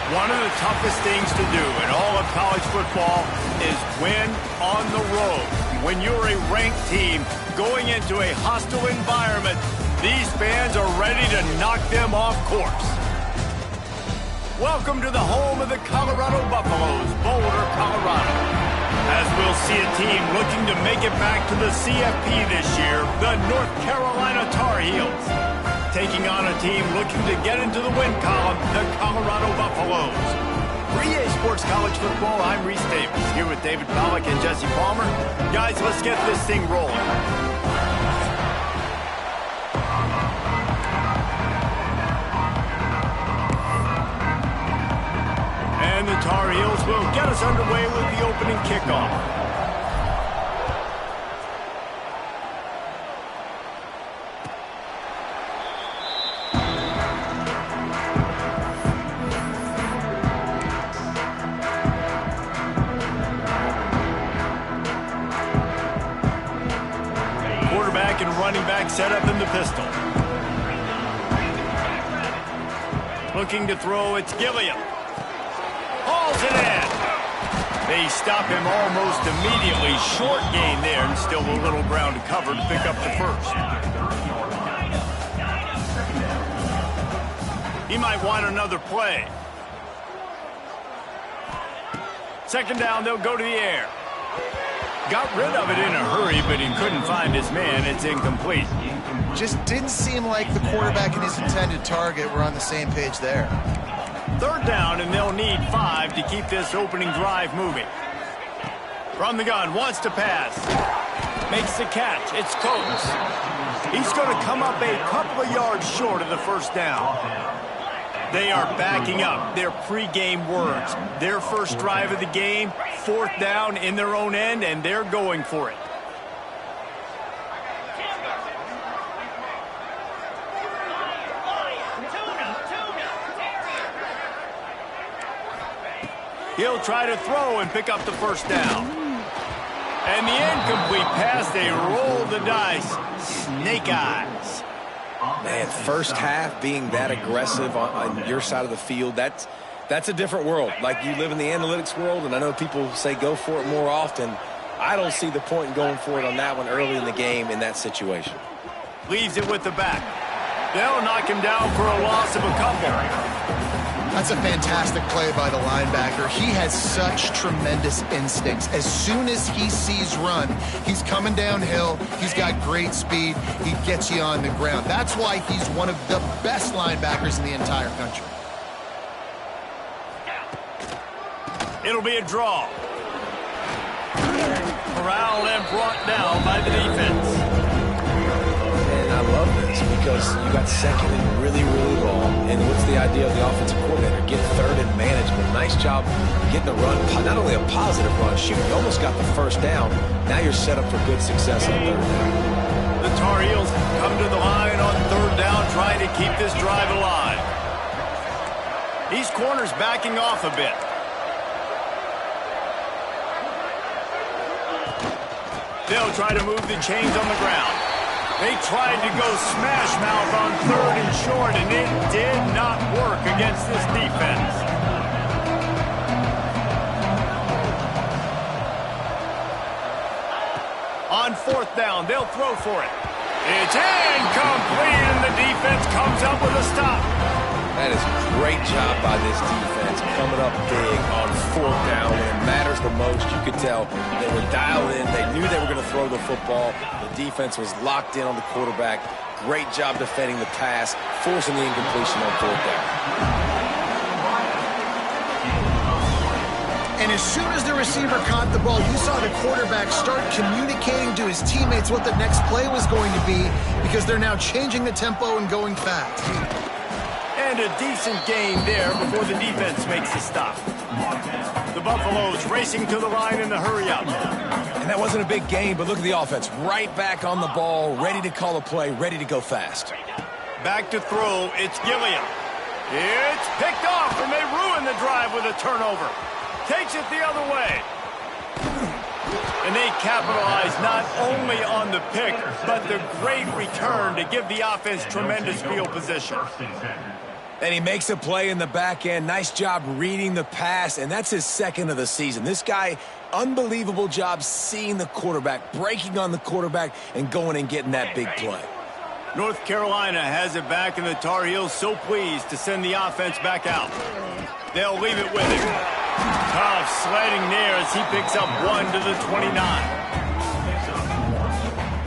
One of the toughest things to do in all of college football is win on the road. When you're a ranked team going into a hostile environment, these fans are ready to knock them off course. Welcome to the home of the Colorado Buffaloes, Boulder, Colorado. As we'll see a team looking to make it back to the CFP this year, the North Carolina Tar Heels. Taking on a team looking to get into the win column, the Colorado Buffaloes. For EA Sports College Football, I'm Reese Davis, here with David Pollack and Jesse Palmer. Guys, let's get this thing rolling. And the Tar Heels will get us underway with the opening kickoff. And running back set up in the pistol. Looking to throw, it's Gilliam. Hauls it in. They stop him almost immediately. Short gain there, and still a little ground to cover to pick up the first. He might want another play. Second down, they'll go to the air. Got rid of it in a hurry, but he couldn't find his man. It's incomplete. Just didn't seem like the quarterback and his intended target were on the same page there. Third down, and they'll need 5 to keep this opening drive moving. From the gun, wants to pass. Makes the catch. It's Coates. He's going to come up a couple of yards short of the first down. They are backing up their pregame words. Their first drive of the game, fourth down in their own end, and they're going for it. He'll try to throw and pick up the first down. And the incomplete pass, they roll the dice. Snake eyes. Man, first half being that aggressive on your side of the field, that's a different world. Like, you live in the analytics world, and I know people say go for it more often. I don't see the point in going for it on that one early in the game in that situation. Leaves it with the back. They'll knock him down for a loss of a couple. That's a fantastic play by the linebacker. He has such tremendous instincts. As soon as he sees run, he's coming downhill. He's got great speed. He gets you on the ground. That's why he's one of the best linebackers in the entire country. It'll be a draw. Corralled and brought down by the defense. And I love this because you got second and really, really long. And what's the idea of the offensive coordinator? Get third in management. Nice job getting the run. Not only a positive run, shoot, you almost got the first down. Now you're set up for good success on third down. The Tar Heels come to the line on third down, trying to keep this drive alive. He These corners backing off a bit. They'll try to move the chains on the ground. They tried to go smash mouth on 3rd and short, and it did not work against this defense. On 4th down, they'll throw for it. It's incomplete, and the defense comes up with a stop. That is a great job by this defense, coming up big on 4th down when it matters the most. You could tell they were dialed in. They knew they were going to throw the football. The defense was locked in on the quarterback. Great job defending the pass, forcing the incompletion on 4th down. And as soon as the receiver caught the ball, you saw the quarterback start communicating to his teammates what the next play was going to be, because they're now changing the tempo and going fast. And a decent gain there before the defense makes the stop. The Buffaloes racing to the line in the hurry-up. And that wasn't a big gain, but look at the offense. Right back on the ball, ready to call a play, ready to go fast. Back to throw, it's Gilliam. It's picked off, and they ruin the drive with a turnover. Takes it the other way. And they capitalize not only on the pick, but the great return to give the offense tremendous field position. And he makes a play in the back end. Nice job reading the pass, and that's his 2nd of the season. This guy, unbelievable job seeing the quarterback, breaking on the quarterback, and going and getting that big play. North Carolina has it back, and the Tar Heels so pleased to send the offense back out. They'll leave it with him. Tough sledding there as he picks up 1 to the 29.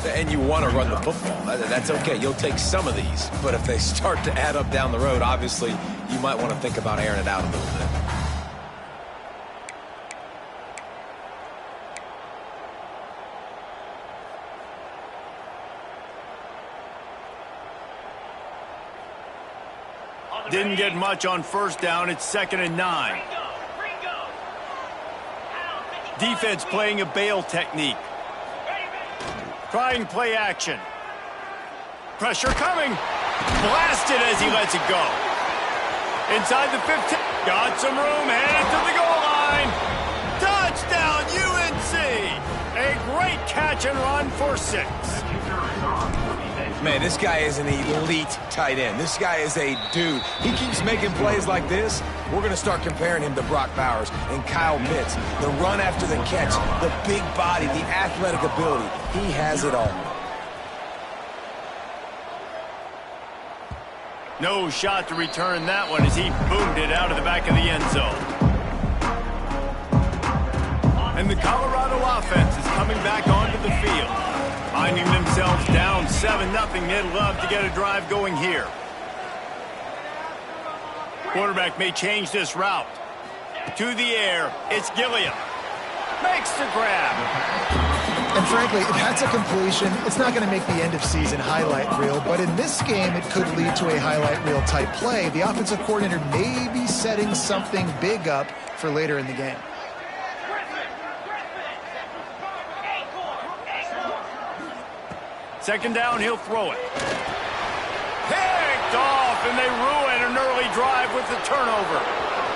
And you want to run the football. That's okay. You'll take some of these. But if they start to add up down the road, obviously, you might want to think about airing it out a little bit. Didn't get much on 1st down. It's 2nd and 9. Defense playing a bail technique. Trying play action. Pressure coming. Blasted as he lets it go. Inside the 15. Got some room. Headed to the goal line. Touchdown, UNC. A great catch and run for 6. Man, this guy is an elite tight end. This guy is a dude. He keeps making plays like this. We're going to start comparing him to Brock Bowers and Kyle Pitts. The run after the catch, the big body, the athletic ability. He has it all. No shot to return that one as he boomed it out of the back of the end zone. And the Colorado offense is coming back onto the field. Finding themselves down 7-0, they'd love to get a drive going here. Quarterback may change this route. To the air, it's Gilliam. Makes the grab. And frankly, if that's a completion, it's not going to make the end-of-season highlight reel, but in this game, it could lead to a highlight reel type play. The offensive coordinator may be setting something big up for later in the game. Second down, he'll throw it. Picked off, and they ruin an early drive with the turnover.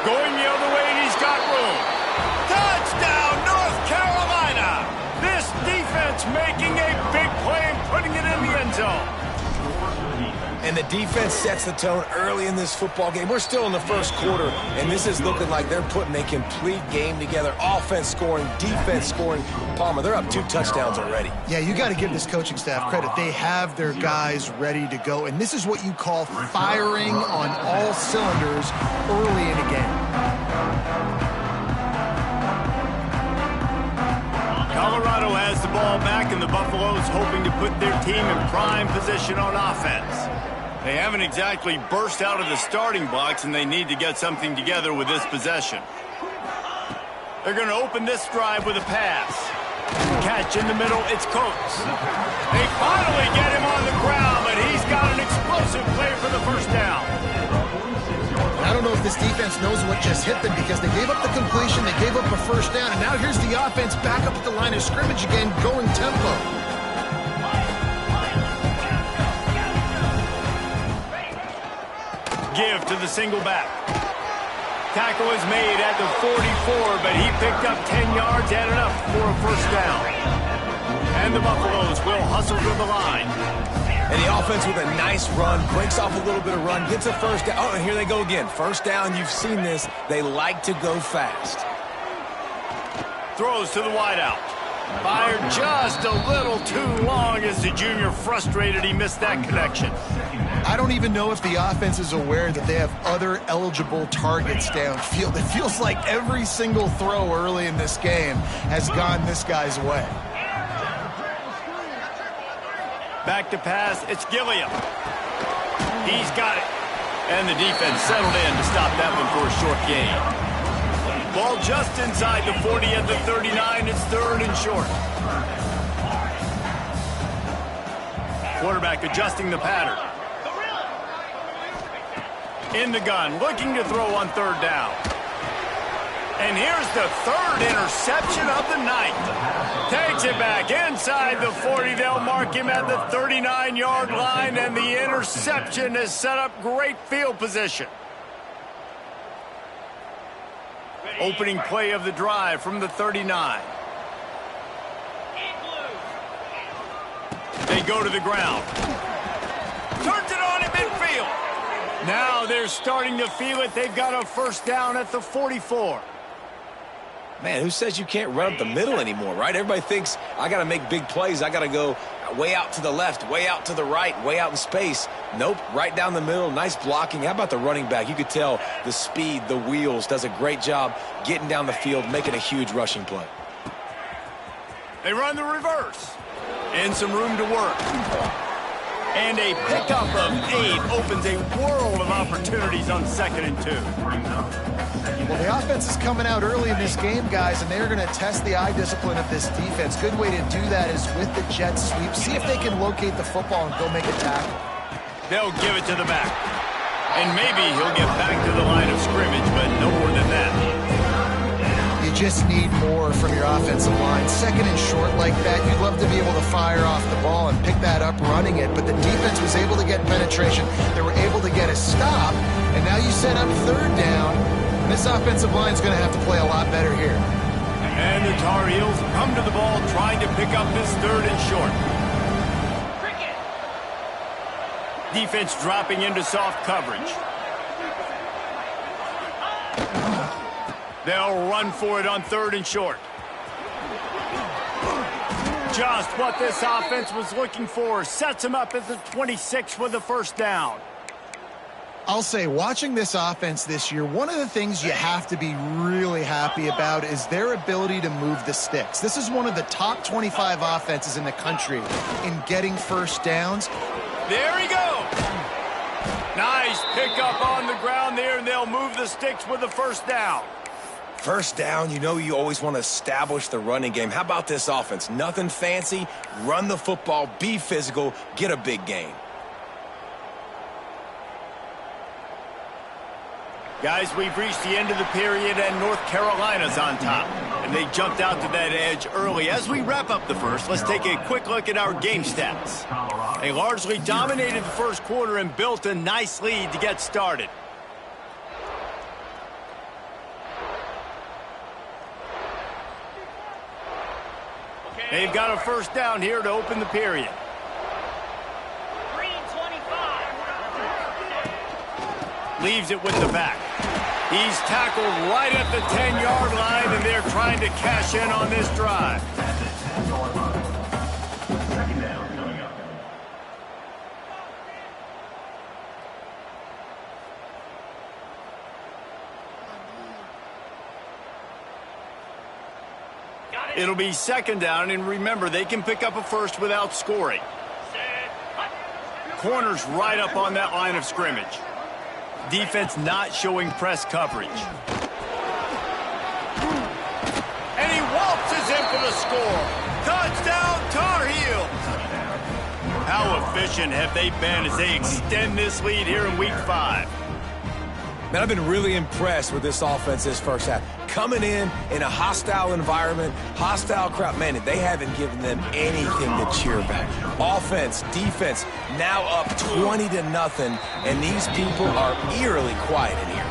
Going the other way, and he's got room. Touchdown, North Carolina! This defense making a big play and putting it in the end zone. And the defense sets the tone early in this football game. We're still in the first quarter, and this is looking like they're putting a complete game together. Offense scoring, defense scoring. Palmer, they're up 2 touchdowns already. Yeah, you got to give this coaching staff credit. They have their guys ready to go, and this is what you call firing on all cylinders early in a game. Colorado has the ball back, and the Buffaloes hoping to put their team in prime position on offense. They haven't exactly burst out of the starting blocks, and they need to get something together with this possession. They're going to open this drive with a pass. Catch in the middle, it's Coates. They finally get him on the ground, but he's got an explosive play for the first down. I don't know if this defense knows what just hit them, because they gave up the completion, they gave up a first down, and now here's the offense back up at the line of scrimmage again, going tempo. Give to the single back. Tackle is made at the 44, but he picked up 10 yards and enough for a first down. And the Buffaloes will hustle to the line. And the offense with a nice run, breaks off a little bit of run, gets a first down. Oh, and here they go again. First down, you've seen this. They like to go fast. Throws to the wideout. Fired just a little too long as the junior frustrated he missed that connection. I don't even know if the offense is aware that they have other eligible targets downfield. It feels like every single throw early in this game has gone this guy's way. Back to pass, it's Gilliam. He's got it. And the defense settled in to stop that one for a short gain. Ball just inside the 40 at the 39. It's third and short. Quarterback adjusting the pattern. In the gun, looking to throw on third down. And here's the third interception of the night. Takes it back inside the 40. They'll mark him at the 39-yard line, and the interception has set up great field position. Opening play of the drive from the 39. They go to the ground. Turns it on in midfield. Now they're starting to feel it. They've got a first down at the 44. Man, who says you can't run up the middle anymore, right? Everybody thinks, I got to make big plays. I got to go way out to the left, way out to the right, way out in space. Nope, right down the middle. Nice blocking. How about the running back? You could tell the speed, the wheels, does a great job getting down the field, making a huge rushing play. They run the reverse. And some room to work. And a pickup of 8 opens a world of opportunities on 2nd and 2. Well, the offense is coming out early in this game, guys, and they're going to test the eye discipline of this defense. Good way to do that is with the jet sweep. See if they can locate the football and go make a tackle. They'll give it to the back. And maybe he'll get back to the line of scrimmage, but no more than that. You just need more from your offensive line. 2nd and short like that, you'd love to be able to fire off the ball and pick that up running it, but the defense was able to get penetration. They were able to get a stop, and now you set up third down. This offensive line is going to have to play a lot better here. And the Tar Heels come to the ball trying to pick up this 3rd and short. Defense dropping into soft coverage. They'll run for it on 3rd and short. Just what this offense was looking for. Sets them up at the 26 with the first down. I'll say, watching this offense this year, one of the things you have to be really happy about is their ability to move the sticks. This is one of the top 25 offenses in the country in getting first downs. There he goes. Nice pickup on the ground there, and they'll move the sticks with the first down. First down, you know you always want to establish the running game. How about this offense? Nothing fancy. Run the football, be physical, get a big gain. Guys, we've reached the end of the period, and North Carolina's on top. And they jumped out to that edge early. As we wrap up the first, let's take a quick look at our game stats. They largely dominated the first quarter and built a nice lead to get started. They've got a first down here to open the period. Leaves it with the back. He's tackled right at the 10-yard line, and they're trying to cash in on this drive. It'll be 2nd down, and remember, they can pick up a first without scoring. Corners right up on that line of scrimmage. Defense not showing press coverage. And he waltzes in for the score. Touchdown, Tar Heels. How efficient have they been as they extend this lead here in Week 5? Man, I've been really impressed with this offense this first half. Coming in a hostile environment, hostile crowd. Man, they haven't given them anything to cheer back. Offense, defense, now up 20-0, and these people are eerily quiet in here.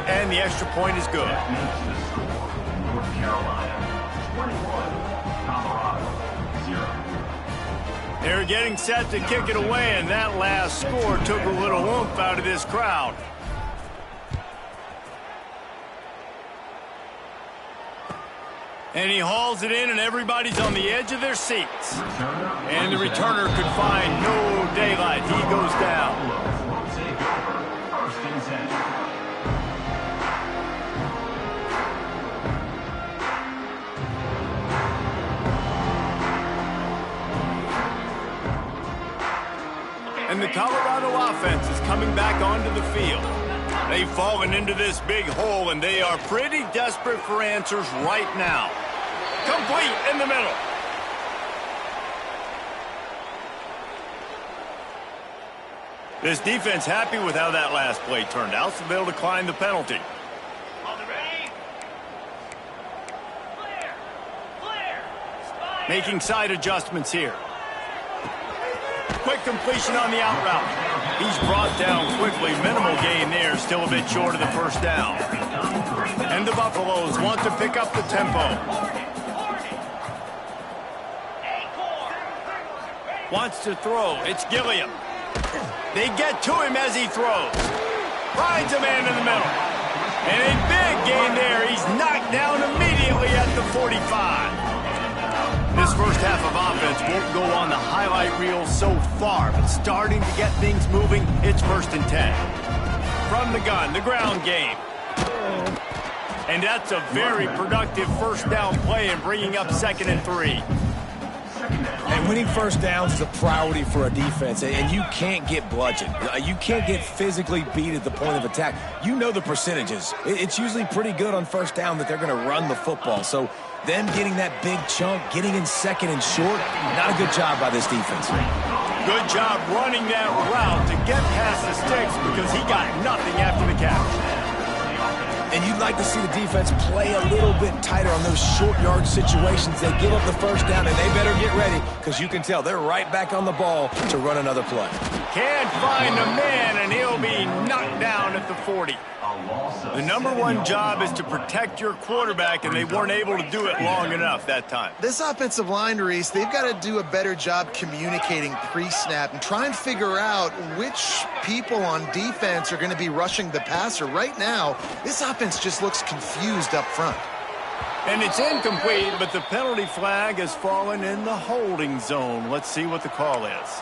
and the extra point is good. North Carolina, 21, Colorado, 0. They're getting set to kick it away, and that last score took a little oomph out of this crowd. And he hauls it in, and everybody's on the edge of their seats. And the returner could find no daylight. He goes down. First and 10. And the Colorado offense is coming back onto the field. They've fallen into this big hole, and they are pretty desperate for answers right now. Complete in the middle. This defense happy with how that last play turned out, so they'll decline the penalty. Making side adjustments here. Quick completion on the out route. He's brought down quickly. Minimal gain there, still a bit short of the first down. And the Buffaloes want to pick up the tempo. Wants to throw. It's Gilliam. They get to him as he throws. Finds a man in the middle. And a big gain there. He's knocked down immediately at the 45. This first half of offense won't go on the highlight reel so far, but starting to get things moving, it's 1st and 10. From the gun, the ground game. And that's a very productive first down play and bringing up 2nd and 3. And winning first downs is a priority for a defense, and you can't get bludgeoned. You can't get physically beat at the point of attack. You know the percentages. It's usually pretty good on first down that they're going to run the football. So them getting that big chunk, getting in 2nd and short, not a good job by this defense. Good job running that route to get past the sticks because he got nothing after the catch. And you'd like to see the defense play a little bit tighter on those short yard situations. They give up the first down, and they better get ready because you can tell they're right back on the ball to run another play. Can't find a man, and he'll be knocked down at the 40. The number one job is to protect your quarterback, and they weren't able to do it long enough that time. This offensive line, Reese, they've got to do a better job communicating pre-snap and try and figure out which people on defense are going to be rushing the passer. Right now, this offense just looks confused up front. And it's incomplete, but the penalty flag has fallen in the holding zone. Let's see what the call is.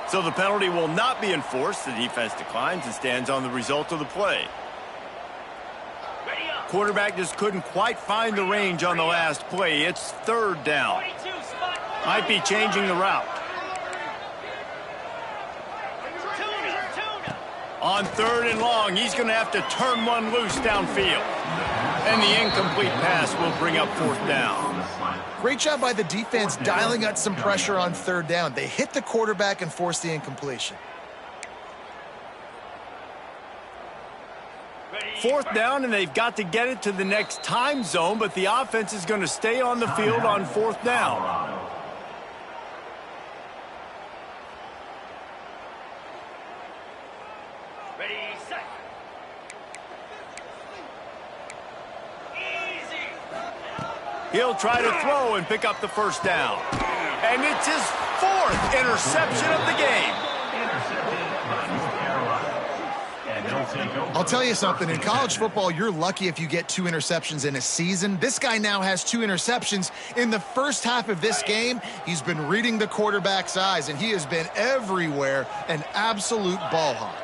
So the penalty will not be enforced. The defense declines and stands on the result of the play. Quarterback just couldn't quite find the range on the last play. It's 3rd down. Might be changing the route. On 3rd and long, he's going to have to turn one loose downfield. And the incomplete pass will bring up 4th down. Great job by the defense dialing up some pressure on 3rd down. They hit the quarterback and forced the incompletion. 4th down, and they've got to get it to the next time zone, but the offense is going to stay on the field on 4th down. Ready, set. Easy. He'll try to throw and pick up the first down. And it's his 4th interception of the game. I'll tell you something, in college football, you're lucky if you get 2 interceptions in a season. This guy now has 2 interceptions. In the first half of this game, he's been reading the quarterback's eyes, and he has been everywhere, an absolute ball hawk.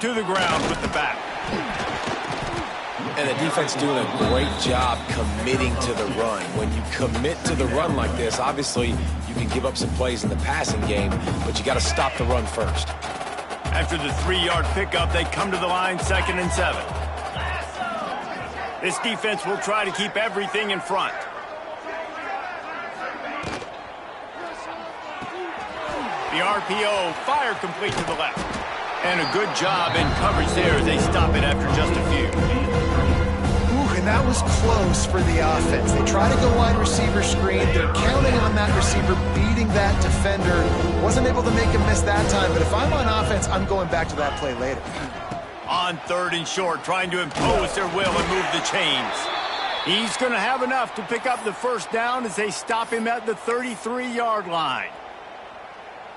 To the ground with the back. And the defense doing a great job committing to the run. When you commit to the run like this, obviously you can give up some plays in the passing game, but you got to stop the run first. After the 3-yard pickup, they come to the line 2nd and 7. This defense will try to keep everything in front. The RPO, fire complete to the left. And a good job in coverage there as they stop it after just a few. Ooh, and that was close for the offense. They try to go wide receiver screen. They're counting on that receiver beating that defender. Wasn't able to make him miss that time, but if I'm on offense, I'm going back to that play later. On 3rd and short, trying to impose their will and move the chains. He's going to have enough to pick up the first down as they stop him at the 33-yard line.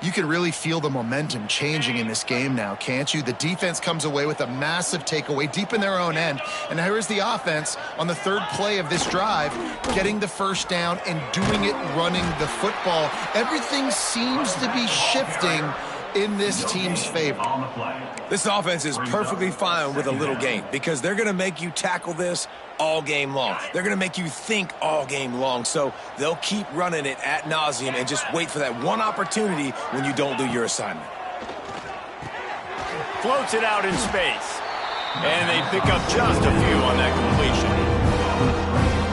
You can really feel the momentum changing in this game now, can't you? The defense comes away with a massive takeaway deep in their own end. And here's the offense on the 3rd play of this drive, getting the first down and doing it running the football. Everything seems to be shifting in this team's favor. This offense is perfectly fine with a little game because they're going to make you tackle this all game long. They're going to make you think all game long. So they'll keep running it ad nauseum and just wait for that one opportunity when you don't do your assignment. Floats it out in space. And they pick up just a few on that completion.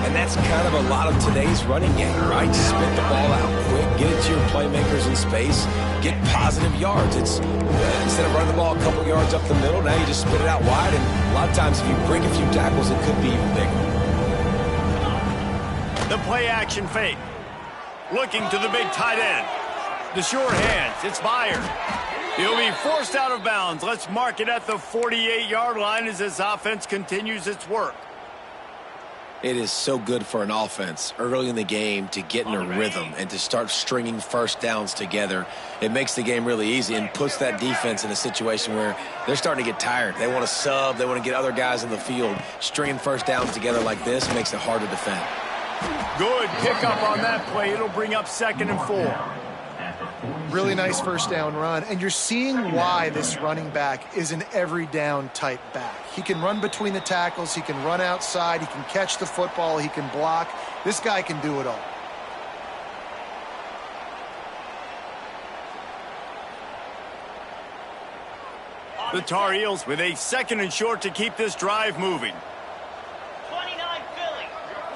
And that's kind of a lot of today's running game, right? Spit the ball out quick, get it to your playmakers in space, get positive yards. It's instead of running the ball a couple yards up the middle, now you just spit it out wide. And a lot of times if you break a few tackles, it could be even bigger. The play action fake. Looking to the big tight end. The sure hands. It's fired. He'll be forced out of bounds. Let's mark it at the 48-yard line as this offense continues its work. It is so good for an offense early in the game to get in a rhythm and to start stringing first downs together. It makes the game really easy and puts that defense in a situation where they're starting to get tired. They want to sub. They want to get other guys in the field. Stringing first downs together like this makes it hard to defend. Good pickup on that play. It'll bring up 2nd and 4. Really nice first down run, and you're seeing why this running back is an every down type back. He can run between the tackles, he can run outside, he can catch the football, he can block. This guy can do it all. The Tar Heels with a 2nd and short to keep this drive moving. 29 Philly,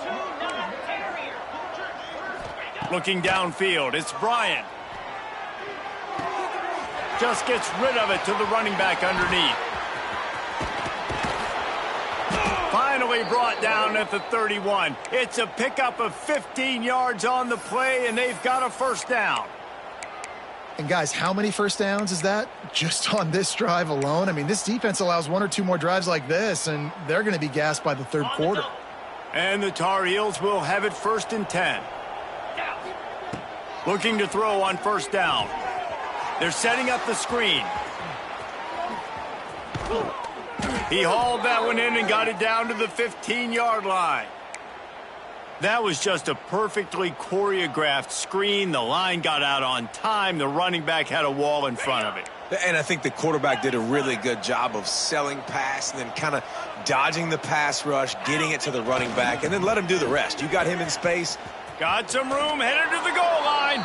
2-9 Terrier. Looking downfield, it's Bryant. Just gets rid of it to the running back underneath. Finally brought down at the 31. It's a pickup of 15 yards on the play, and they've got a first down. And guys, how many first downs is that just on this drive alone? I mean, this defense allows 1 or 2 more drives like this, and they're going to be gassed by the 3rd quarter. And the Tar Heels will have it 1st and 10. Looking to throw on first down. They're setting up the screen. He hauled that one in and got it down to the 15-yard line. That was just a perfectly choreographed screen. The line got out on time. The running back had a wall in front of it. And I think the quarterback did a really good job of selling pass and then kind of dodging the pass rush, getting it to the running back, and then let him do the rest. You got him in space. Got some room, headed to the goal line.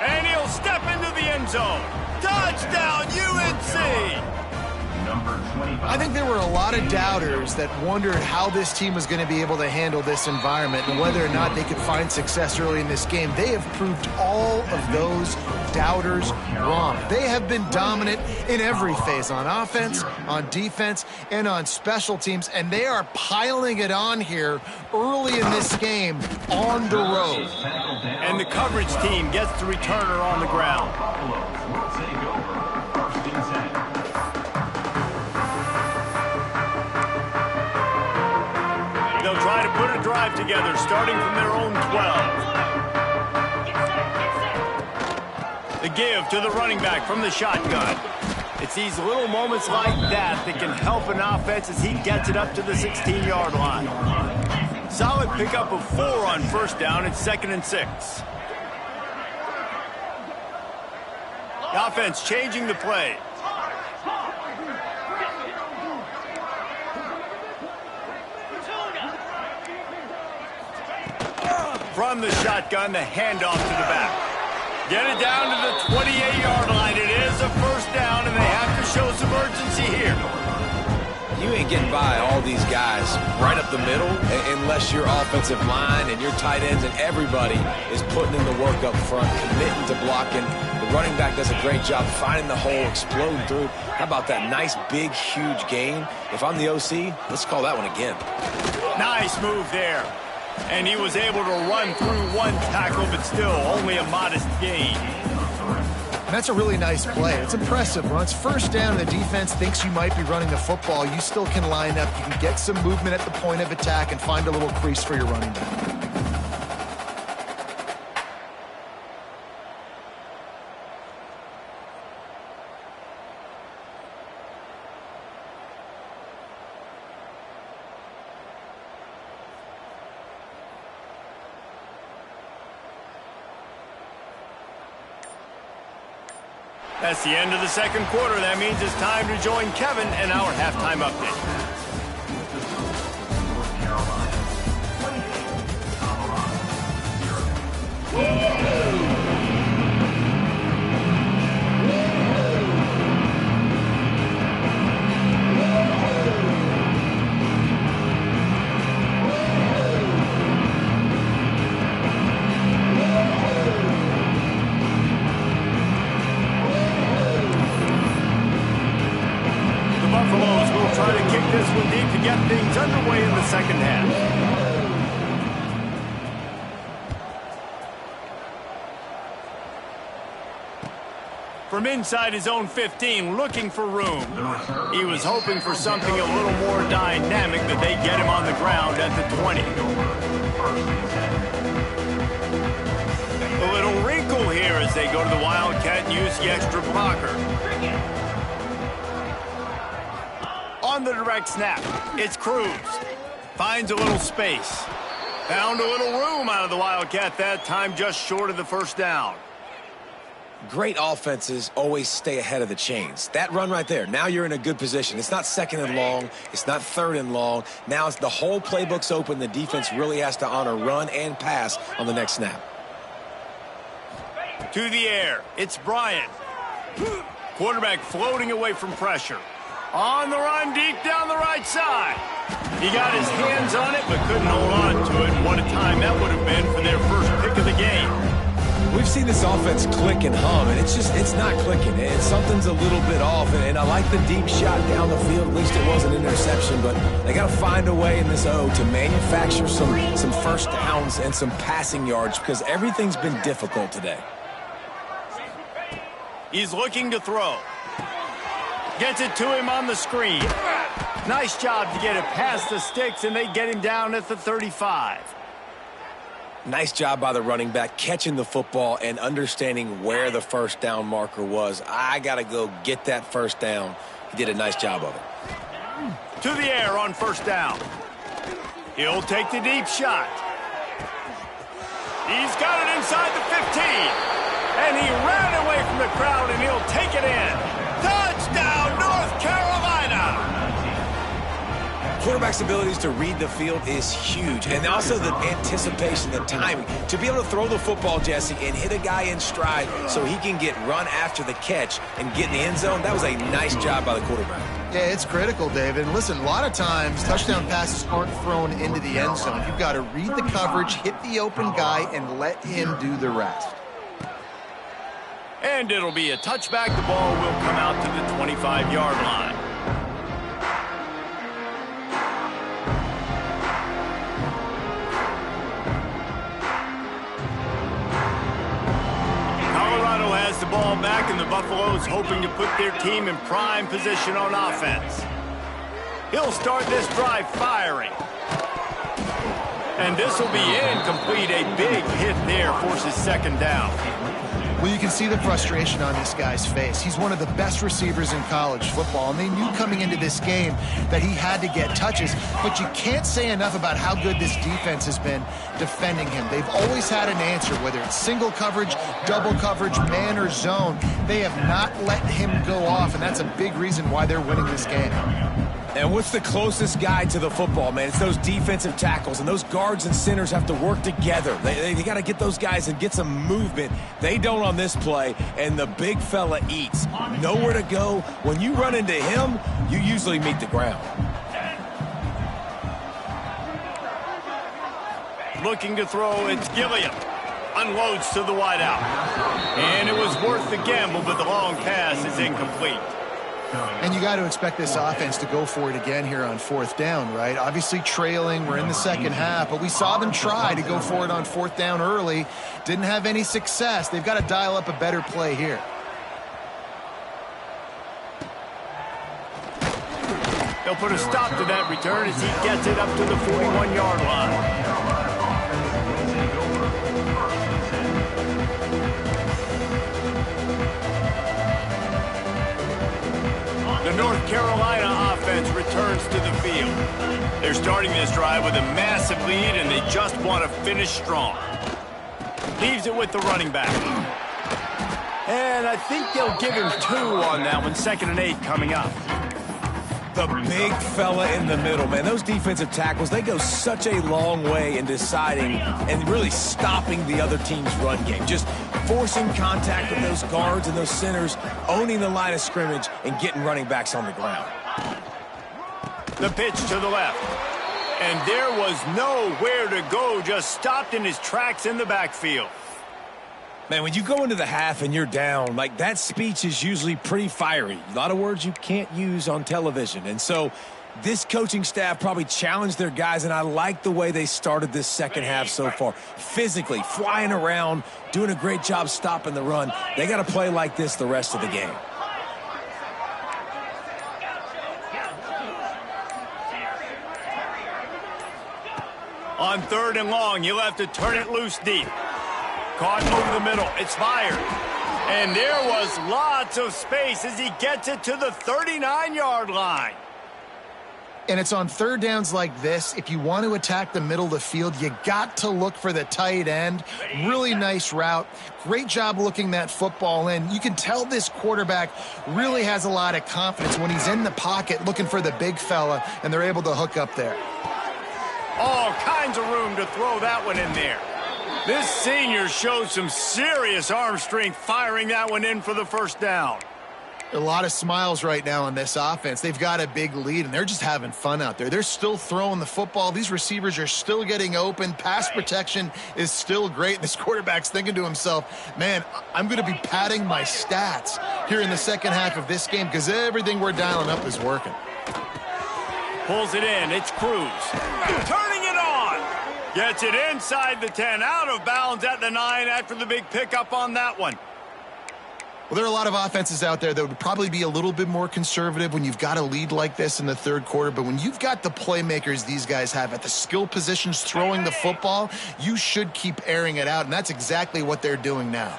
And he'll step into the end zone. Touchdown, UNC! I think there were a lot of doubters that wondered how this team was going to be able to handle this environment and whether or not they could find success early in this game. They have proved all of those doubters wrong. They have been dominant in every phase, on offense, on defense, and on special teams, and they are piling it on here early in this game on the road. And the coverage team gets the returner on the ground. They'll try to put a drive together, starting from their own 12. The give to the running back from the shotgun. It's these little moments like that that can help an offense as he gets it up to the 16-yard line. Solid pickup of 4 on first down. It's 2nd and 6. The offense changing the play. From the shotgun, the handoff to the back. Get it down to the 28-yard line. It is a first down, and they have to show some urgency here. You ain't getting by all these guys right up the middle unless your offensive line and your tight ends and everybody is putting in the work up front, committing to blocking. The running back does a great job finding the hole, exploding through. How about that nice, big, huge gain? If I'm the OC, let's call that one again. Nice move there. And he was able to run through one tackle, but still only a modest gain. And that's a really nice play. It's impressive. When it's first down and the defense thinks you might be running the football, you still can line up. You can get some movement at the point of attack and find a little crease for your running back. That's the end of the second quarter. That means it's time to join Kevin in our halftime update. North Carolina, 28, Colorado, 0. Buffaloes will try to kick this one deep to get things underway in the second half. From inside his own 15, looking for room. He was hoping for something a little more dynamic, that they get him on the ground at the 20. A little wrinkle here as they go to the Wildcat and use the extra blocker. On the direct snap, it's Cruz. Finds a little space. Found a little room out of the Wildcat that time, just short of the first down. Great offenses always stay ahead of the chains. That run right there, now you're in a good position. It's not second and long. It's not third and long. Now it's the whole playbook's open. The defense really has to honor run and pass on the next snap. To the air, it's Bryant. Quarterback floating away from pressure. On the run, deep down the right side. He got his hands on it, but couldn't hold on to it. What a time that would have been for their first pick of the game. We've seen this offense click and hum, and it's not clicking. And something's a little bit off, and I like the deep shot down the field. At least it was an interception, but they got to find a way in this O to manufacture some first downs and some passing yards, because everything's been difficult today. He's looking to throw. Gets it to him on the screen. Nice job to get it past the sticks, and they get him down at the 35. Nice job by the running back, catching the football and understanding where the first down marker was. I got to go get that first down. He did a nice job of it. To the air on first down. He'll take the deep shot. He's got it inside the 15. And he ran away from the crowd, and he'll take it in. Touchdown, North Carolina! Quarterback's abilities to read the field is huge, and also the anticipation, the timing. To be able to throw the football, Jesse, and hit a guy in stride so he can get run after the catch and get in the end zone, that was a nice job by the quarterback. Yeah, it's critical, David. And listen, a lot of times touchdown passes aren't thrown into the end zone. You've got to read the coverage, hit the open guy, and let him do the rest. And it'll be a touchback. The ball will come out to the 25-yard line. Colorado has the ball back, and the Buffaloes hoping to put their team in prime position on offense. He'll start this drive firing. And this will be incomplete. A big hit there forces second down. Well, you can see the frustration on this guy's face. He's one of the best receivers in college football, and they knew coming into this game that he had to get touches, but you can't say enough about how good this defense has been defending him. They've always had an answer, whether it's single coverage, double coverage, man or zone. They have not let him go off, and that's a big reason why they're winning this game. And what's the closest guy to the football, man? It's those defensive tackles, and those guards and centers have to work together. They got to get those guys and get some movement. They don't on this play, and the big fella eats. Nowhere to go. When you run into him, you usually meet the ground. Looking to throw, it's Gilliam. Unloads to the wideout. And it was worth the gamble, but the long pass is incomplete. And you got to expect this offense to go for it again here on fourth down, right? Obviously trailing, we're in the second half, but we saw them try to go for it on fourth down early. Didn't have any success. They've got to dial up a better play here. They'll put a stop to that return as he gets it up to the 41-yard line. The North Carolina offense returns to the field. They're starting this drive with a massive lead, and they just want to finish strong. Leaves it with the running back. And I think they'll give him 2 on that one. 2nd and 8 coming up. The big fella in the middle, man. Those defensive tackles, they go such a long way in deciding and really stopping the other team's run game. Just forcing contact with those guards and those centers, owning the line of scrimmage, and getting running backs on the ground. The pitch to the left. And there was nowhere to go, just stopped in his tracks in the backfield. Man, when you go into the half and you're down, like, that speech is usually pretty fiery. A lot of words you can't use on television. And so this coaching staff probably challenged their guys, and I like the way they started this second half so far. Physically, flying around, doing a great job stopping the run. They got to play like this the rest of the game. On 3rd and long, you'll have to turn it loose deep. Caught over the middle. It's fired. And there was lots of space as he gets it to the 39-yard line. And it's on 3rd downs like this. If you want to attack the middle of the field, you got to look for the tight end. Really nice route. Great job looking that football in. You can tell this quarterback really has a lot of confidence when he's in the pocket looking for the big fella, and they're able to hook up there. All kinds of room to throw that one in there. This senior shows some serious arm strength firing that one in for the 1st down. A lot of smiles right now on this offense. They've got a big lead, and they're just having fun out there. They're still throwing the football. These receivers are still getting open. Pass protection is still great. This quarterback's thinking to himself, man, I'm going to be padding my stats here in the second half of this game because everything we're dialing up is working. Pulls it in. It's Cruz. Turning it on. Gets it inside the 10. Out of bounds at the 9 after the big pickup on that one. Well, there are a lot of offenses out there that would probably be a little bit more conservative when you've got a lead like this in the 3rd quarter. But when you've got the playmakers these guys have at the skill positions throwing the football, you should keep airing it out. And that's exactly what they're doing now.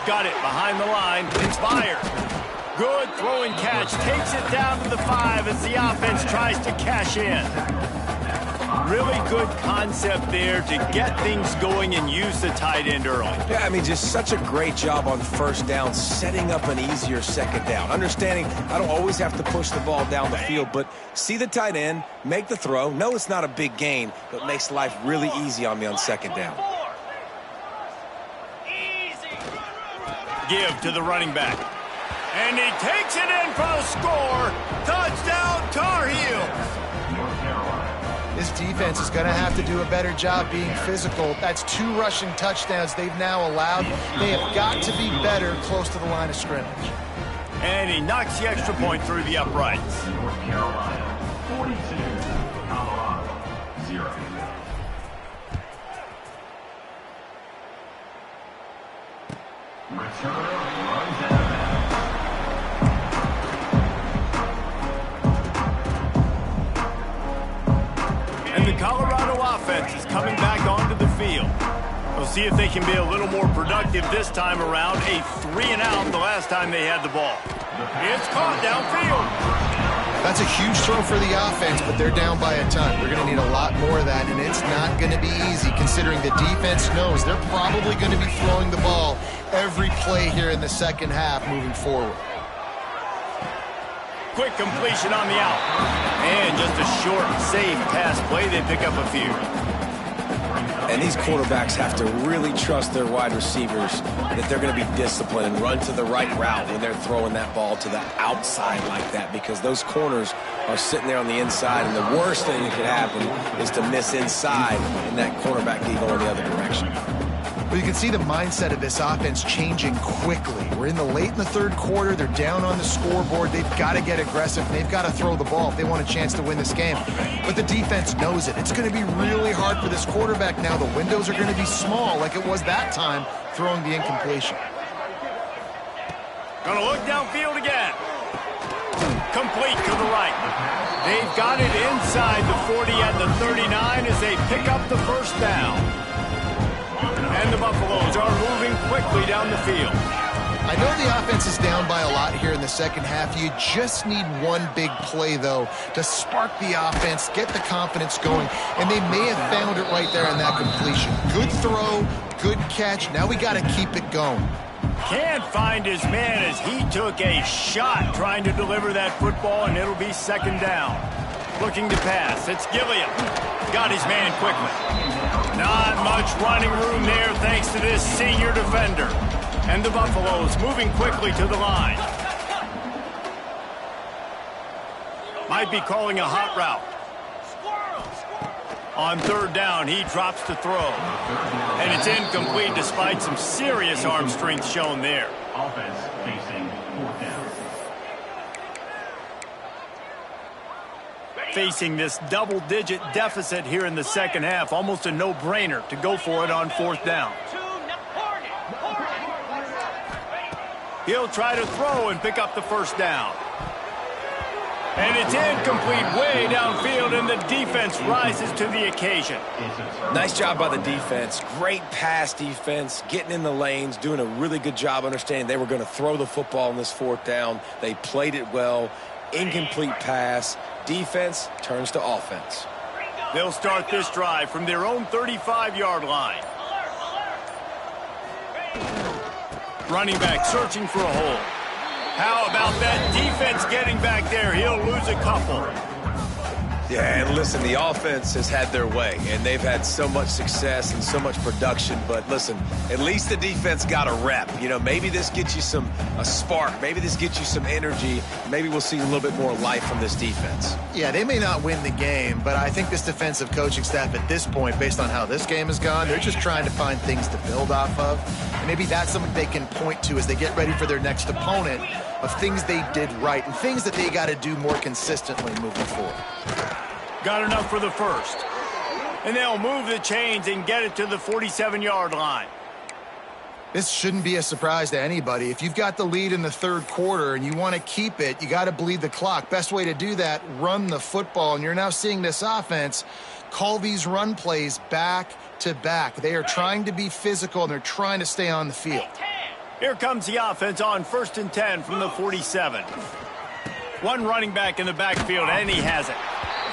Got it behind the line. It's fired. Good throw and catch. Takes it down to the 5 as the offense tries to cash in. Really good concept there to get things going and use the tight end early. Yeah, I mean, just such a great job on 1st down, setting up an easier 2nd down. Understanding I don't always have to push the ball down the field, but see the tight end, make the throw. No, it's not a big gain, but makes life really easy on me on 2nd down. Give to the running back. And he takes it in for the score. Touchdown, Tar Heels. This defense is going to have to do a better job being physical. That's 2 rushing touchdowns they've now allowed. They have got to be better close to the line of scrimmage. And he knocks the extra point through the uprights. North Carolina 42, Colorado 0. Return runs out of bounds. And the Colorado offense is coming back onto the field. We'll see if they can be a little more productive this time around. A 3-and-out the last time they had the ball. It's caught downfield. That's a huge throw for the offense, but they're down by a ton. They're going to need a lot more of that, and it's not going to be easy considering the defense knows they're probably going to be throwing the ball every play here in the second half moving forward. Quick completion on the out. And just a short, safe pass play. They pick up a few. And these quarterbacks have to really trust their wide receivers that they're going to be disciplined and run to the right route when they're throwing that ball to the outside like that, because those corners are sitting there on the inside, and the worst thing that could happen is to miss inside and that quarterback can go in the other direction. Well, you can see the mindset of this offense changing quickly. We're in the late in the 3rd quarter. They're down on the scoreboard. They've got to get aggressive. They've got to throw the ball if they want a chance to win this game. But the defense knows it. It's going to be really hard for this quarterback now. The windows are going to be small like it was that time throwing the incompletion. Gonna look downfield again. Complete to the right. They've got it inside the 40 at the 39 as they pick up the first down. And the Buffaloes are moving quickly down the field. I know the offense is down by a lot here in the second half. You just need one big play, though, to spark the offense, get the confidence going, and they may have found it right there in that completion. Good throw, good catch. Now we got to keep it going. Can't find his man as he took a shot trying to deliver that football, and it'll be second down. Looking to pass. It's Gilliam. Got his man quickly. Not much running room there thanks to this senior defender. And the Buffaloes moving quickly to the line. Might be calling a hot route. On third down, he drops to throw. And it's incomplete despite some serious arm strength shown there. Offense facing fourth down. Facing this double-digit deficit here in the second half, almost a no-brainer to go for it on fourth down. He'll try to throw and pick up the first down. And it's incomplete way downfield, and the defense rises to the occasion. Nice job by the defense. Great pass defense, getting in the lanes, doing a really good job understanding they were going to throw the football on this fourth down. They played it well. Incomplete pass. Defense turns to offense. They'll start this drive from their own 35-yard line. Running back searching for a hole. How about that defense getting back there? He'll lose a couple. Yeah, and listen, the offense has had their way, and they've had so much success and so much production. But listen, at least the defense got a rep. You know, maybe this gets you a spark. Maybe this gets you some energy. Maybe we'll see a little bit more life from this defense. Yeah, they may not win the game, but I think this defensive coaching staff at this point, based on how this game has gone, they're just trying to find things to build off of. And maybe that's something they can point to as they get ready for their next opponent, of things they did right and things that they got to do more consistently moving forward. Got enough for the first. And they'll move the chains and get it to the 47-yard line. This shouldn't be a surprise to anybody. If you've got the lead in the third quarter and you want to keep it, you got to bleed the clock. Best way to do that, run the football. And you're now seeing this offense call these run plays back to back. They are trying to be physical, and they're trying to stay on the field. Here comes the offense on 1st and 10 from the 47. One running back in the backfield, and he has it.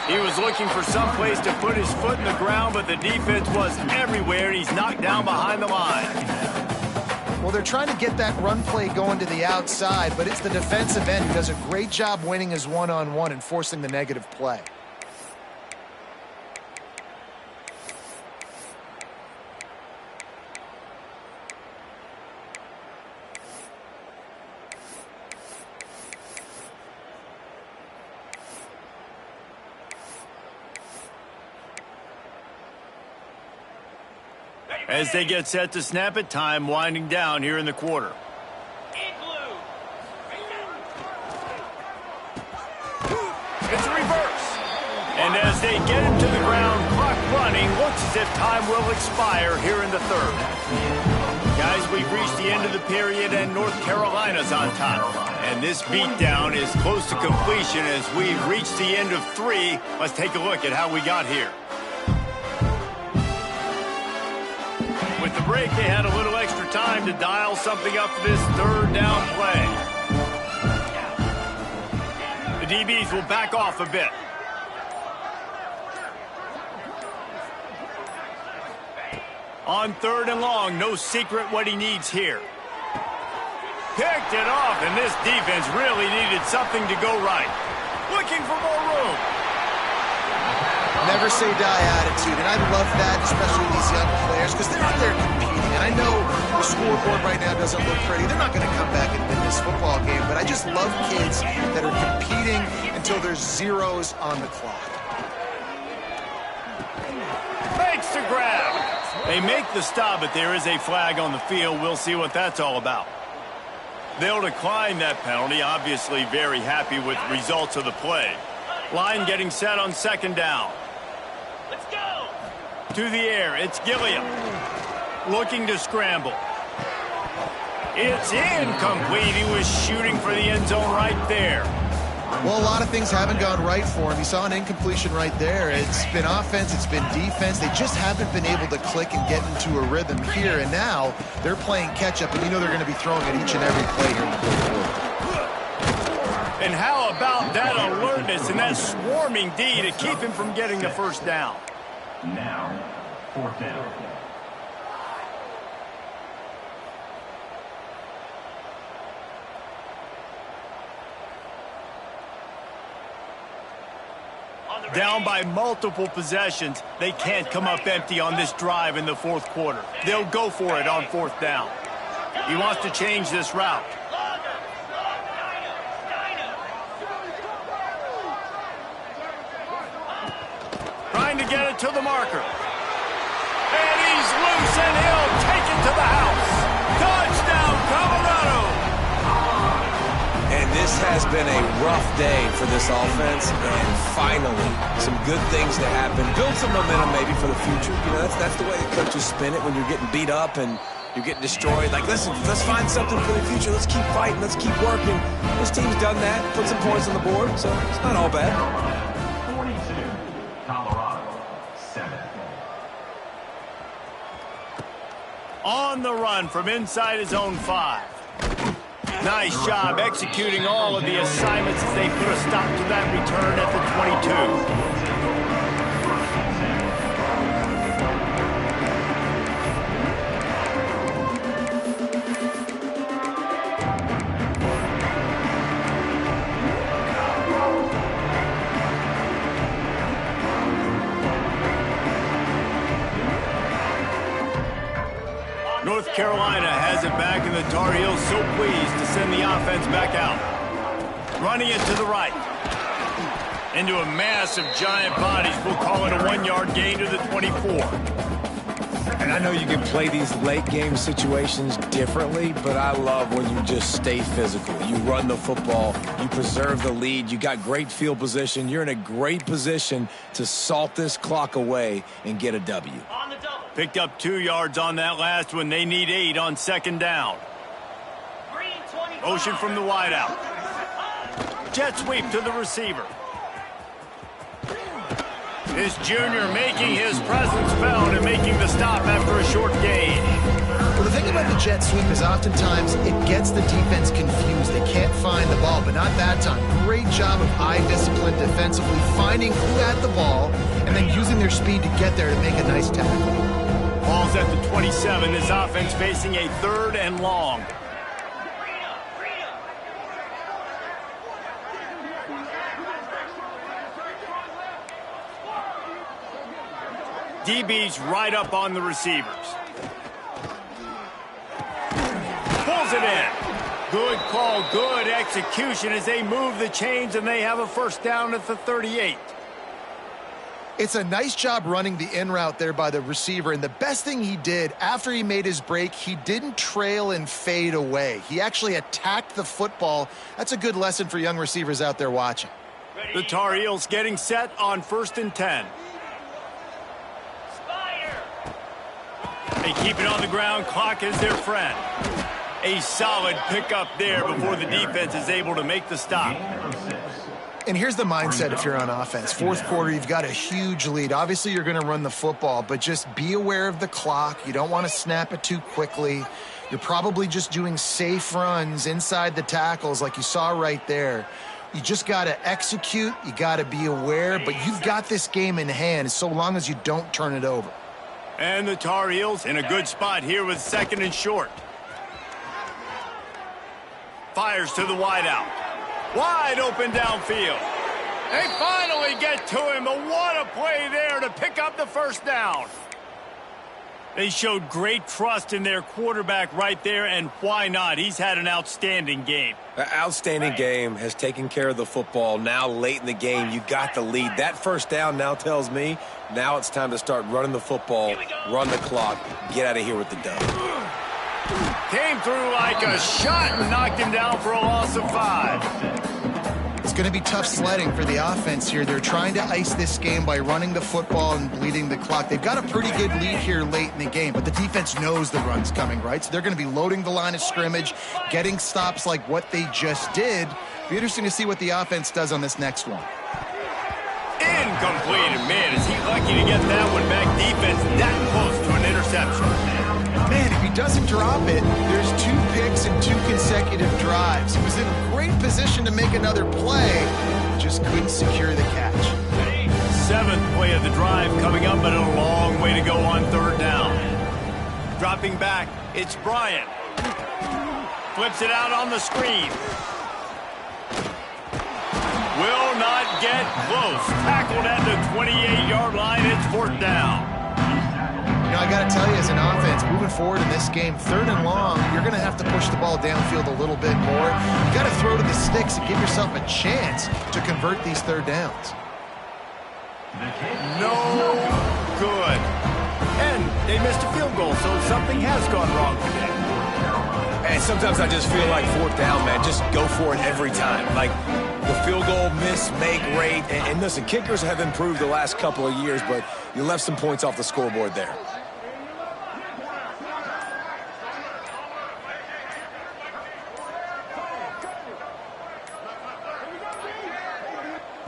He was looking for some place to put his foot in the ground, but the defense was everywhere, and he's knocked down behind the line. Well, they're trying to get that run play going to the outside, but it's the defensive end who does a great job winning his one-on-one and forcing the negative play. As they get set to snap it, time winding down here in the quarter. It's a reverse. And as they get him to the ground, clock running, looks as if time will expire here in the third. Guys, we've reached the end of the period, and North Carolina's on top. And this beatdown is close to completion as we've reached the end of 3. Let's take a look at how we got here. With the break, they had a little extra time to dial something up for this third down play. The DBs will back off a bit. On 3rd and long, no secret what he needs here. Picked it off, and this defense really needed something to go right. Looking for more room. Never say die attitude, and I love that, especially these young players, because they're out there competing. And I know the scoreboard right now doesn't look pretty. They're not going to come back and win this football game, but I just love kids that are competing until there's zeros on the clock. Makes the grab. They make the stop, but there is a flag on the field. We'll see what that's all about. They'll decline that penalty, obviously very happy with the results of the play. Line getting set on 2nd down. Let's go. To the air, it's Gilliam. Looking to scramble. It's incomplete. He was shooting for the end zone right there. Well, a lot of things haven't gone right for him. He saw an incompletion right there. It's been offense, it's been defense. They just haven't been able to click and get into a rhythm here. And now they're playing catch-up, and you know they're going to be throwing at each and every play here in the fourth quarter. And how about that alertness and that swarming D to keep him from getting the first down? Now, fourth down. Down by multiple possessions, they can't come up empty on this drive in the fourth quarter. They'll go for it on fourth down. He wants to change this route. Trying to get it to the marker. And he's loose, and he'll take it to the house. Touchdown, Colorado! And this has been a rough day for this offense, and finally, some good things to happen. Build some momentum maybe for the future. You know, that's the way the coaches spin it when you're getting beat up and you're getting destroyed. Like, listen, let's find something for the future. Let's keep fighting. Let's keep working. This team's done that, put some points on the board, so it's not all bad. 42, Colorado, 7. On the run from inside his own 5. Nice job executing all of the assignments as they put a stop to that return at the 22. North Carolina has it back, and the Tar Heels so pleased to send the offense back out. Running it to the right. Into a mass of giant bodies. We'll call it a 1-yard gain to the 24. And I know you can play these late-game situations differently, but I love when you just stay physical. You run the football. You preserve the lead. You got great field position. You're in a great position to salt this clock away and get a W. Picked up 2 yards on that last one. They need 8 on second down. Motion from the wideout. Jet sweep to the receiver. This junior making his presence felt and making the stop after a short gain. Well, the thing about the jet sweep is oftentimes it gets the defense confused. They can't find the ball, but not that time. Great job of eye discipline defensively, finding who had the ball, and then using their speed to get there to make a nice tackle. Ball's at the 27. This offense facing a 3rd and long. DB's right up on the receivers. Pulls it in. Good call, good execution as they move the chains, and they have a first down at the 38. It's a nice job running the in route there by the receiver, and the best thing he did after he made his break, he didn't trail and fade away. He actually attacked the football. That's a good lesson for young receivers out there watching. The Tar Heels getting set on 1st and 10. They keep it on the ground. Clock is their friend. A solid pickup there before the defense is able to make the stop. And here's the mindset if you're on offense. Fourth quarter, you've got a huge lead. Obviously, you're going to run the football, but just be aware of the clock. You don't want to snap it too quickly. You're probably just doing safe runs inside the tackles like you saw right there. You just got to execute. You got to be aware, but you've got this game in hand so long as you don't turn it over. And the Tar Heels in a good spot here with 2nd and short. Fires to the wideout. Wide open downfield. They finally get to him, but what a play there to pick up the first down. They showed great trust in their quarterback right there, and why not? He's had an outstanding game. An outstanding game, has taken care of the football. Now late in the game, you got the lead. That first down now tells me now it's time to start running the football, run the clock, get out of here with the dub. Came through like a shot and knocked him down for a loss of 5. It's going to be tough sledding for the offense here. They're trying to ice this game by running the football and bleeding the clock. They've got a pretty good lead here late in the game, but the defense knows the run's coming, right? So they're going to be loading the line of scrimmage, getting stops like what they just did. Be interesting to see what the offense does on this next one. Incomplete. And man, is he lucky to get that one back. Defense that close to an interception. Man, if he doesn't drop it, there's 2 picks and 2 consecutive drives. He was in great position to make another play, just couldn't secure the catch. 7th play of the drive coming up, but a long way to go on 3rd down. Dropping back, it's Bryant. Flips it out on the screen. Will not get close. Tackled at the 28-yard line. It's 4th down. You know, I got to tell you, as an offense, moving forward in this game, 3rd and long, you're going to have to push the ball downfield a little bit more. You got to throw to the sticks and give yourself a chance to convert these 3rd downs. No good. And they missed a field goal, so something has gone wrong today. And sometimes I just feel like 4th down, man. Just go for it every time. Like the field goal miss, make rate. And listen, kickers have improved the last couple of years, but you left some points off the scoreboard there.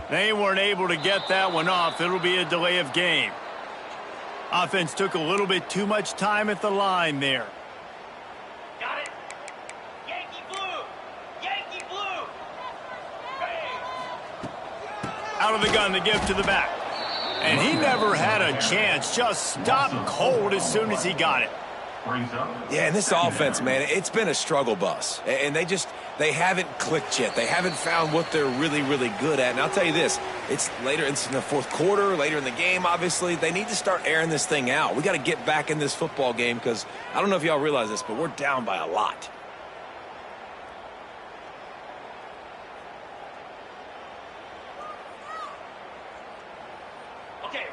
They weren't able to get that one off. It'll be a delay of game. Offense took a little bit too much time at the line there. Got it. Yankee blue. Yankee blue. Out of the gun to give to the back. And he never had a chance. Just stopped cold as soon as he got it. Yeah, and this offense, man, it's been a struggle bus. And they haven't clicked yet. They haven't found what they're really, really good at. And I'll tell you this, it's later in the 4th quarter, later in the game, obviously. They need to start airing this thing out. We got to get back in this football game because I don't know if y'all realize this, but we're down by a lot.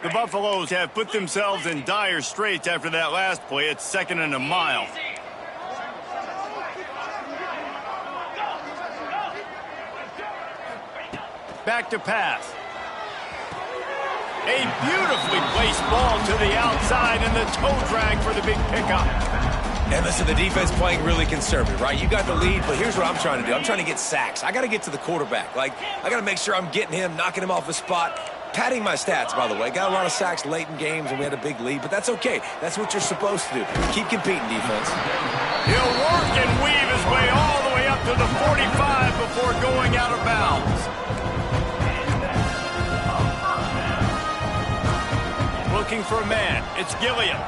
The Buffaloes have put themselves in dire straits after that last play. It's 2nd and a mile. Back to pass. A beautifully placed ball to the outside and the toe drag for the big pickup. And listen, the defense playing really conservative, right? You got the lead, but here's what I'm trying to do. I'm trying to get sacks. I got to get to the quarterback. Like, I got to make sure I'm getting him, knocking him off his spot. Padding my stats, by the way. Got a lot of sacks late in games, and we had a big lead, but that's okay. That's what you're supposed to do. Keep competing, defense. He'll work and weave his way all the way up to the 45 before going out of bounds. Looking for a man. It's Gilliam.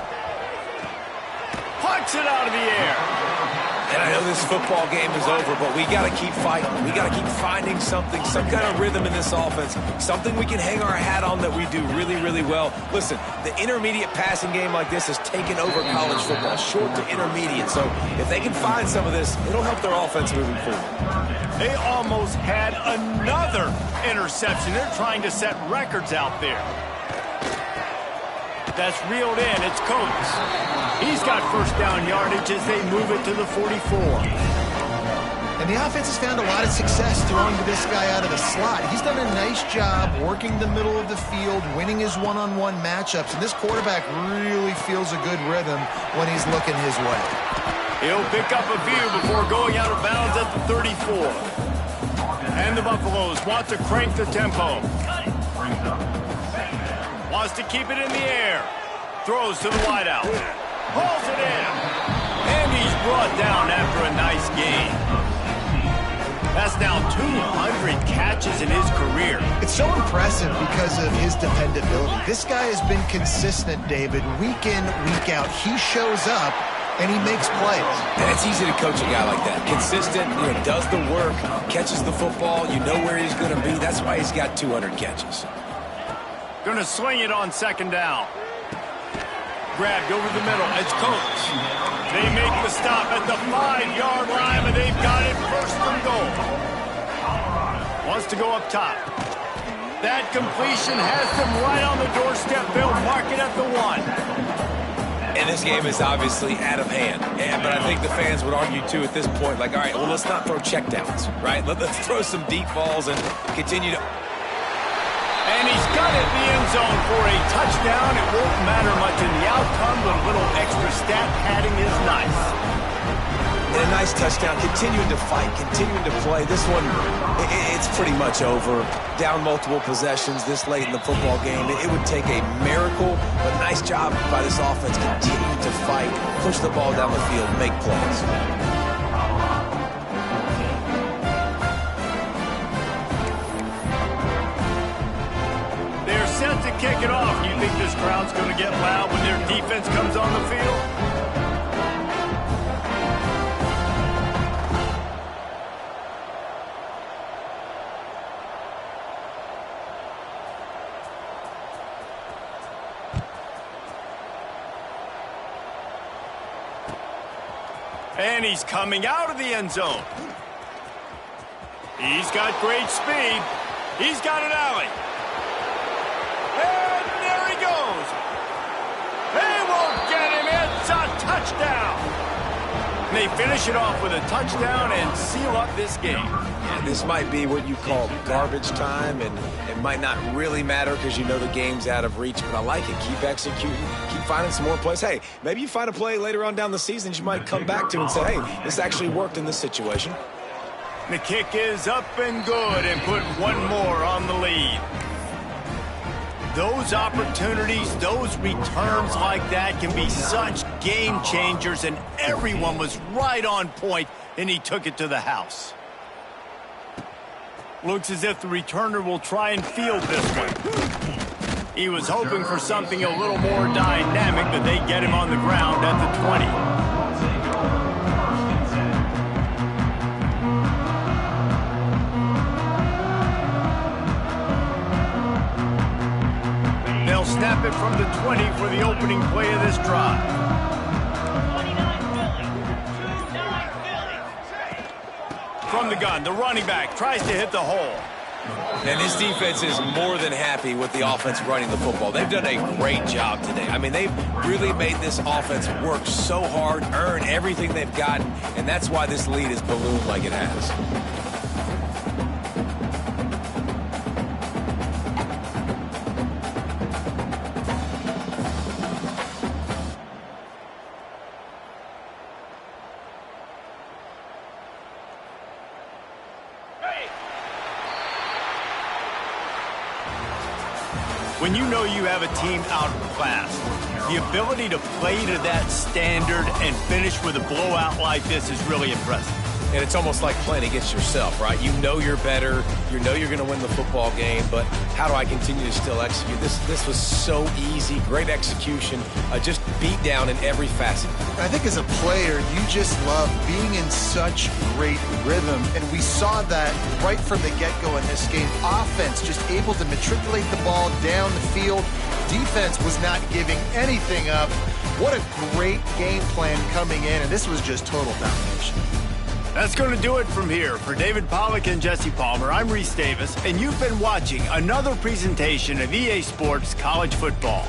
Plucks it out of the air. And I know this football game is over, but we got to keep fighting. We got to keep finding something, some kind of rhythm in this offense, something we can hang our hat on that we do really, really well. Listen, the intermediate passing game like this has taken over college football, short to intermediate. So if they can find some of this, it'll help their offense moving forward. They almost had another interception. They're trying to set records out there. That's reeled in. It's Coates. He's got 1st down yardage as they move it to the 44. And the offense has found a lot of success throwing to this guy out of the slot. He's done a nice job working the middle of the field, winning his one-on-one matchups. And this quarterback really feels a good rhythm when he's looking his way. He'll pick up a few before going out of bounds at the 34. And the Buffaloes want to crank the tempo. Wants to keep it in the air. Throws to the wideout. Pulls it in. And he's brought down after a nice gain. That's now 200 catches in his career. It's so impressive because of his dependability. This guy has been consistent, David, week in, week out. He shows up, and he makes plays. And it's easy to coach a guy like that. Consistent, does the work, catches the football. You know where he's going to be. That's why he's got 200 catches. Going to swing it on 2nd down. Grabbed over the middle. It's Coates. They make the stop at the 5-yard line, and they've got it 1st and goal. Wants to go up top. That completion has them right on the doorstep. They'll mark it at the 1. And this game is obviously out of hand. But I think the fans would argue, too, at this point, like, all right, well, let's not throw checkdowns, right? Let's throw some deep balls and continue to... And he's got it in the end zone for a touchdown. It won't matter much in the outcome, but a little extra stat padding is nice. And a nice touchdown, continuing to fight, continuing to play. This one, it's pretty much over. Down multiple possessions this late in the football game. It would take a miracle, but nice job by this offense continuing to fight, push the ball down the field, make plays. They're set to kick it off. You think this crowd's going to get loud when their defense comes on the field? And he's coming out of the end zone. He's got great speed. He's got an alley. And there he goes. They won't get him. It's a touchdown. They finish it off with a touchdown and seal up this game. Yeah, this might be what you call garbage time, and it might not really matter because you know the game's out of reach, but I like it. Keep executing, keep finding some more plays. Hey, maybe you find a play later on down the season you might come back to and say, hey, this actually worked in this situation. The kick is up and good and put one more on the lead. Those opportunities, those returns like that can be such game changers, and everyone was right on point, and he took it to the house. Looks as if the returner will try and field this one. He was hoping for something a little more dynamic, but they get him on the ground at the 20. They'll snap it from the 20 for the opening play of this drive. 29 Philly. 29 Philly. From the gun, the running back tries to hit the hole. And this defense is more than happy with the offense running the football. They've done a great job today. I mean, they've really made this offense work so hard, earn everything they've gotten, and that's why this lead is ballooned like it has. When you know you have a team outclassed, the ability to play to that standard and finish with a blowout like this is really impressive. And it's almost like playing against yourself, right? You know you're better. You know you're going to win the football game, but how do I continue to still execute? This was so easy, great execution, just beat down in every facet. I think as a player, you just love being in such great rhythm, and we saw that right from the get-go in this game. Offense just able to matriculate the ball down the field. Defense was not giving anything up. What a great game plan coming in, and this was just total domination. That's going to do it from here. For David Pollack and Jesse Palmer, I'm Reese Davis, and you've been watching another presentation of EA Sports College Football.